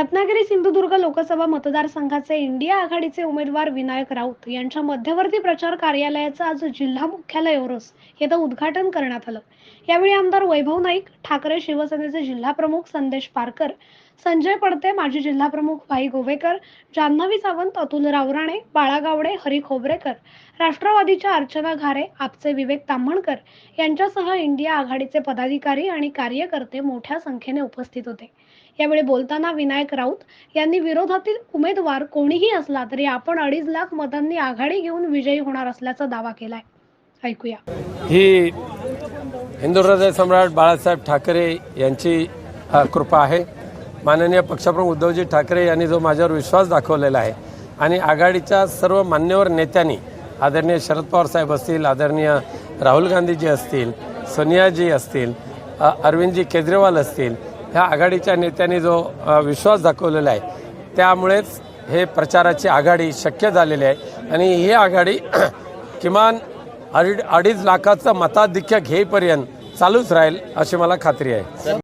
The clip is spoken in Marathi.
रत्नागिरी सिंधुदुर्ग लोकसभा मतदारसंघाचे इंडिया आघाडीचे उमेदवार विनायक राऊत यांच्या मध्यवर्ती प्रचार कार्यालयाचं आज जिल्हा मुख्यालय ओरोस येथे उद्घाटन करण्यात आलं। यावेळी आमदार वैभव नाईक, ठाकरे शिवसेनेचे जिल्हा प्रमुख संदेश पारकर, संजय पडते, माजी जिल्हा प्रमुख भाई गोवेकर, जान्हवी सावंत, अतुल रावराणे, बाळा गावडे, हरी खोबरेकर, राष्ट्रवादीच्या अर्चना घारे, आपचे विवेक ताम्हणकर यांच्यासह इंडिया आघाडीचे पदाधिकारी आणि कार्यकर्ते मोठ्या संख्येने उपस्थित होते। यावेळी बोलताना विनायक राऊत यांनी विरोधातील उमेदवार कोणीही असला तरी आपण 2.5 लाख मतांनी आघाडी घेऊन विजयी होणार असल्याचा दावा केलाय। ऐकूया। ही हिंदू हृदय सम्राट बाळासाहेब ठाकरे यांची कृपा आहे। माननीय पक्षप्रमुख उद्धवजी ठाकरे यांनी जो माझ्यावर विश्वास दाखवलेला आहे आणि आघाडीच्या सर्व मान्यवर नेत्यांनी, आदरणीय शरद पवार साहेब असतील, आदरणीय राहुल गांधीजी असतील, सोनियाजी असतील, अरविंदजी केजरीवाल असतील, ह्या आघाडीच्या नेत्यांनी जो विश्वास दाखवलेला आहे त्यामुळेच हे प्रचाराची आघाडी शक्य झालेली आहे आणि ही आघाडी किमान 2.5 लाखाचं मताधिक्य घेईपर्यंत चालूच राहील अशी मला खात्री आहे।